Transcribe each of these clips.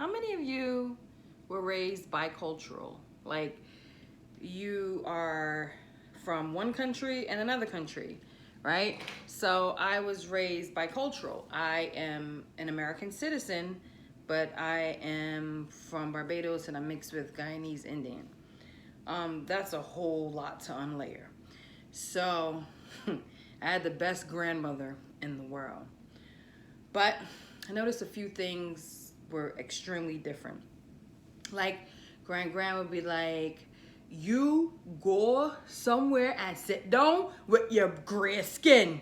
How many of you were raised bicultural? Like you are from one country and another country, right? So I was raised bicultural. I am an American citizen, but I am from Barbados and I'm mixed with Guyanese Indian. That's a whole lot to unlayer. So I had the best grandmother in the world. But I noticed a few things were extremely different. Like, grand would be like, you go somewhere and sit down with your gray skin.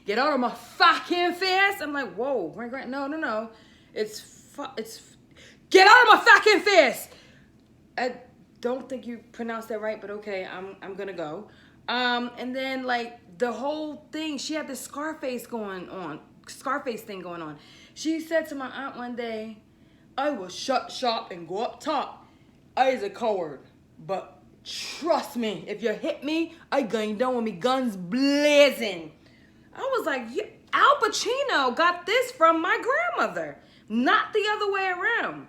Get out of my fucking face. I'm like, whoa, grand, no. It's get out of my fucking face. I don't think you pronounced that right, but okay, I'm gonna go. And then like the whole thing, she had this Scarface thing going on. She said to my aunt one day, I will shut shop and go up top. I is a coward, but trust me, if you hit me, I going down with me guns blazing. I was like, Al Pacino got this from my grandmother, not the other way around.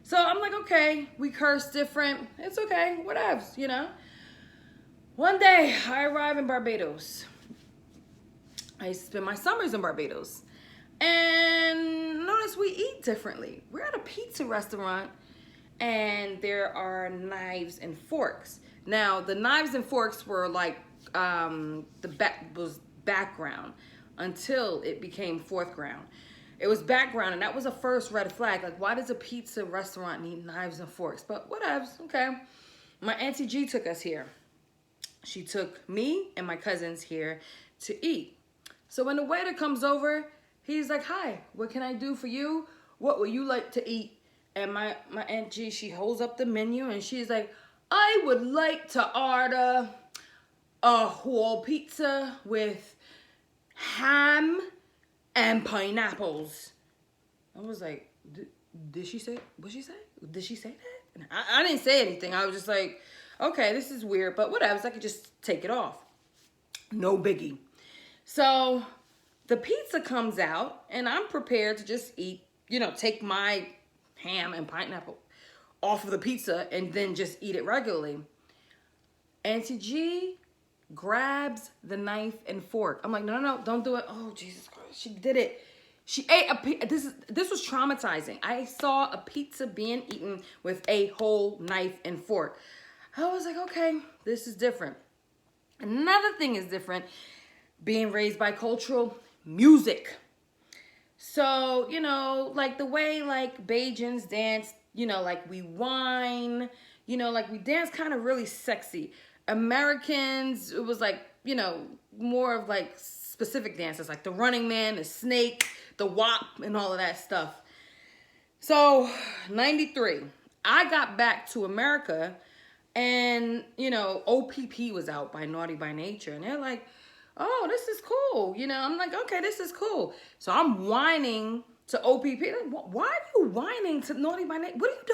So I'm like, okay, we curse different. It's okay, whatever, you know. One day, I arrive in Barbados. I used to spend my summers in Barbados. And notice we eat differently. We're at a pizza restaurant, and there are knives and forks. Now, the knives and forks were like was background until it became fourth ground. It was background, and that was a first red flag. Like, why does a pizza restaurant need knives and forks? But whatever, okay. My Auntie G took us here. She took me and my cousins here to eat. So when the waiter comes over, he's like, hi, what can I do for you? What would you like to eat? And my Aunt G, she holds up the menu and she's like, I would like to order a whole pizza with ham and pineapples. I was like, did she say, what'd she say? Did she say that? I didn't say anything. I was just like, okay, this is weird, but whatever. So I could just take it off. No biggie. So the pizza comes out and I'm prepared to just eat, take my ham and pineapple off of the pizza and then just eat it regularly. Auntie G grabs the knife and fork. I'm like, no, don't do it. Oh, Jesus Christ, she did it. She ate a pizza. This was traumatizing. I saw a pizza being eaten with a whole knife and fork. I was like, okay, this is different. Another thing is different, being raised bicultural, music. So, like the way like Bajans dance, like we whine, like we dance kind of really sexy. Americans, it was like, more of like specific dances, like the Running Man, the Snake, the WAP, and all of that stuff. So, 93, I got back to America and, OPP was out by Naughty by Nature. And they're like, oh, this is cool. I'm like, okay, this is cool. So I'm whining to OPP. Like, why are you whining to Naughty by Nature? What are you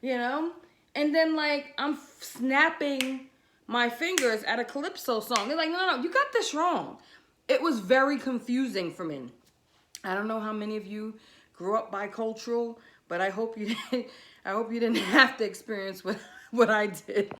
doing? And then like I'm snapping my fingers at a Calypso song. They're like, no, you got this wrong. It was very confusing for me. I don't know how many of you grew up bicultural, but I hope you didn't have to experience what I did.